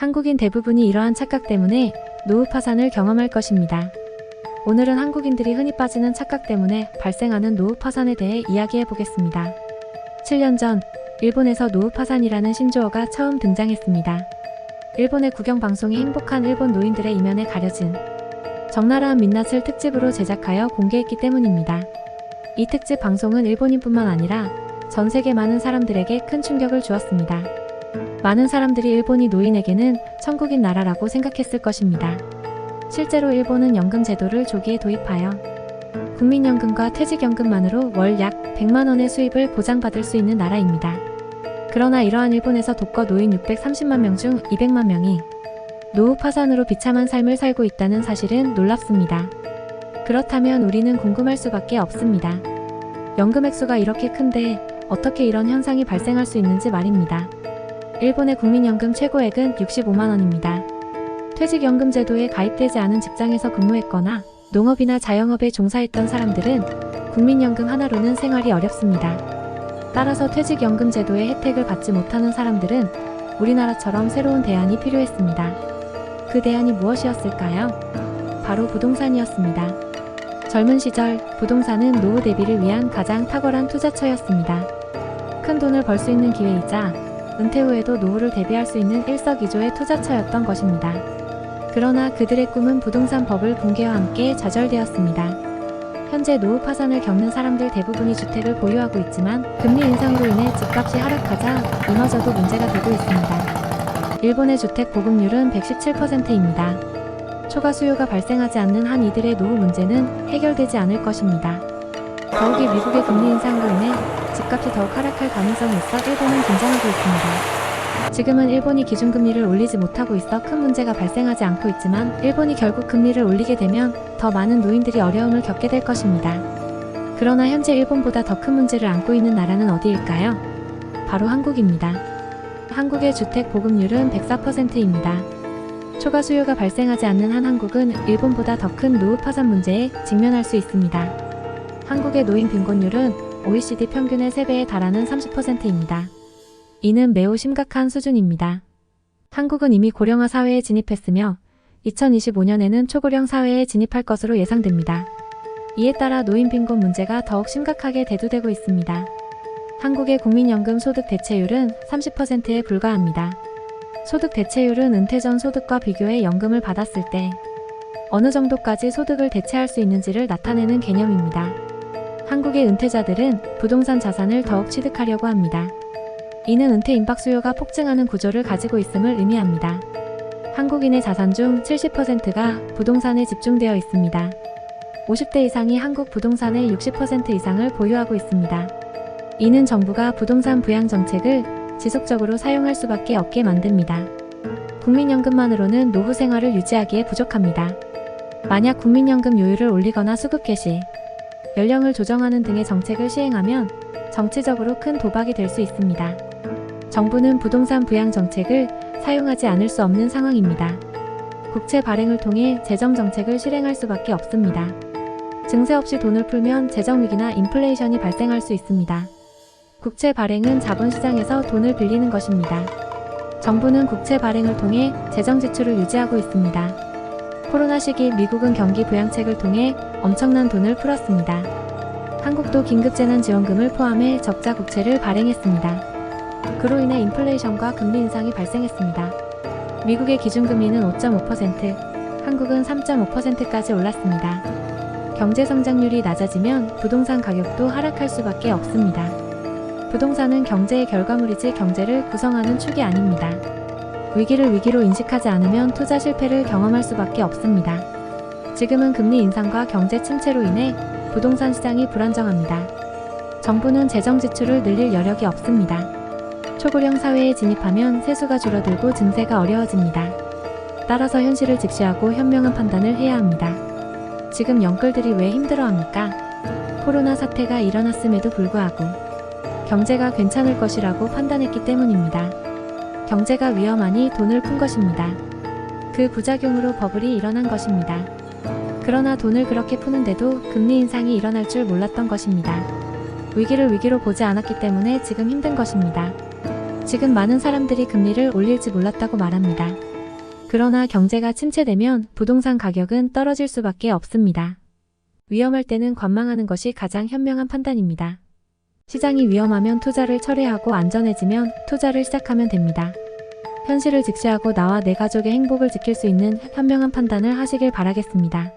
한국인 대부분이 이러한 착각 때문에 노후 파산을 경험할 것입니다. 오늘은 한국인들이 흔히 빠지는 착각 때문에 발생하는 노후 파산에 대해 이야기해 보겠습니다. 7년 전 일본에서 노후 파산이라는 신조어가 처음 등장했습니다. 일본의 국영방송이 행복한 일본 노인들의 이면에 가려진 적나라한 민낯을 특집으로 제작하여 공개했기 때문입니다. 이 특집 방송은 일본인뿐만 아니라 전 세계 많은 사람들에게 큰 충격을 주었습니다. 많은 사람들이 일본이 노인에게는 천국인 나라라고 생각했을 것입니다. 실제로 일본은 연금 제도를 조기에 도입하여 국민연금과 퇴직연금만으로 월 약 100만 원의 수입을 보장받을 수 있는 나라입니다. 그러나 이러한 일본에서 독거 노인 630만 명 중 200만 명이 노후 파산으로 비참한 삶을 살고 있다는 사실은 놀랍습니다. 그렇다면 우리는 궁금할 수밖에 없습니다. 연금 액수가 이렇게 큰데 어떻게 이런 현상이 발생할 수 있는지 말입니다. 일본의 국민연금 최고액은 65만 원입니다. 퇴직연금 제도에 가입되지 않은 직장에서 근무했거나 농업이나 자영업에 종사했던 사람들은 국민연금 하나로는 생활이 어렵습니다. 따라서 퇴직연금 제도의 혜택을 받지 못하는 사람들은 우리나라처럼 새로운 대안이 필요했습니다. 그 대안이 무엇이었을까요? 바로 부동산이었습니다. 젊은 시절 부동산은 노후 대비를 위한 가장 탁월한 투자처였습니다. 큰 돈을 벌 수 있는 기회이자 은퇴 후에도 노후를 대비할 수 있는 일석이조의 투자처였던 것입니다. 그러나 그들의 꿈은 부동산 버블 붕괴와 함께 좌절되었습니다. 현재 노후 파산을 겪는 사람들 대부분이 주택을 보유하고 있지만 금리 인상으로 인해 집값이 하락하자 이마저도 문제가 되고 있습니다. 일본의 주택 보급률은 117%입니다. 초과 수요가 발생하지 않는 한 이들의 노후 문제는 해결되지 않을 것입니다. 더욱이 미국의 금리 인상으로 인해 집값이 더욱 하락할 가능성이 있어 일본은 긴장하고 있습니다. 지금은 일본이 기준금리를 올리지 못하고 있어 큰 문제가 발생하지 않고 있지만 일본이 결국 금리를 올리게 되면 더 많은 노인들이 어려움을 겪게 될 것입니다. 그러나 현재 일본보다 더 큰 문제를 안고 있는 나라는 어디일까요? 바로 한국입니다. 한국의 주택 보급률은 104%입니다. 초과 수요가 발생하지 않는 한 한국은 일본보다 더 큰 노후 파산 문제에 직면할 수 있습니다. 한국의 노인 빈곤율은 OECD 평균의 3배에 달하는 30%입니다. 이는 매우 심각한 수준입니다. 한국은 이미 고령화 사회에 진입했으며 2025년에는 초고령 사회에 진입할 것으로 예상됩니다. 이에 따라 노인 빈곤 문제가 더욱 심각하게 대두되고 있습니다. 한국의 국민연금 소득 대체율은 30%에 불과합니다. 소득 대체율은 은퇴 전 소득과 비교해 연금을 받았을 때 어느 정도까지 소득을 대체할 수 있는지를 나타내는 개념입니다. 한국의 은퇴자들은 부동산 자산을 더욱 취득하려고 합니다. 이는 은퇴 임박 수요가 폭증하는 구조를 가지고 있음을 의미합니다. 한국인의 자산 중 70%가 부동산에 집중되어 있습니다. 50대 이상이 한국 부동산의 60% 이상을 보유하고 있습니다. 이는 정부가 부동산 부양 정책을 지속적으로 사용할 수밖에 없게 만듭니다. 국민연금만으로는 노후 생활을 유지하기에 부족합니다. 만약 국민연금 요율을 올리거나 수급 개시, 연령을 조정하는 등의 정책을 시행하면 정치적으로 큰 도박이 될 수 있습니다. 정부는 부동산 부양 정책을 사용하지 않을 수 없는 상황입니다. 국채 발행을 통해 재정 정책을 실행할 수밖에 없습니다. 증세 없이 돈을 풀면 재정위기나 인플레이션이 발생할 수 있습니다. 국채 발행은 자본시장에서 돈을 빌리는 것입니다. 정부는 국채 발행을 통해 재정 지출을 유지하고 있습니다. 코로나 시기 미국은 경기 부양책을 통해 엄청난 돈을 풀었습니다. 한국도 긴급재난지원금을 포함해 적자 국채를 발행했습니다. 그로 인해 인플레이션과 금리 인상이 발생했습니다. 미국의 기준금리는 5.5%, 한국은 3.5%까지 올랐습니다. 경제 성장률이 낮아지면 부동산 가격도 하락할 수밖에 없습니다. 부동산은 경제의 결과물이지 경제를 구성하는 축이 아닙니다. 위기를 위기로 인식하지 않으면 투자 실패를 경험할 수밖에 없습니다. 지금은 금리 인상과 경제 침체로 인해 부동산 시장이 불안정합니다. 정부는 재정 지출을 늘릴 여력이 없습니다. 초고령 사회에 진입하면 세수가 줄어들고 증세가 어려워집니다. 따라서 현실을 직시하고 현명한 판단을 해야 합니다. 지금 영끌들이 왜 힘들어합니까? 코로나 사태가 일어났음에도 불구하고 경제가 괜찮을 것이라고 판단했기 때문입니다. 경제가 위험하니 돈을 푼 것입니다. 그 부작용으로 버블이 일어난 것입니다. 그러나 돈을 그렇게 푸는데도 금리 인상이 일어날 줄 몰랐던 것입니다. 위기를 위기로 보지 않았기 때문에 지금 힘든 것입니다. 지금 많은 사람들이 금리를 올릴지 몰랐다고 말합니다. 그러나 경제가 침체되면 부동산 가격은 떨어질 수밖에 없습니다. 위험할 때는 관망하는 것이 가장 현명한 판단입니다. 시장이 위험하면 투자를 철회하고 안전해지면 투자를 시작하면 됩니다. 현실을 직시하고 나와 내 가족의 행복을 지킬 수 있는 현명한 판단을 하시길 바라겠습니다.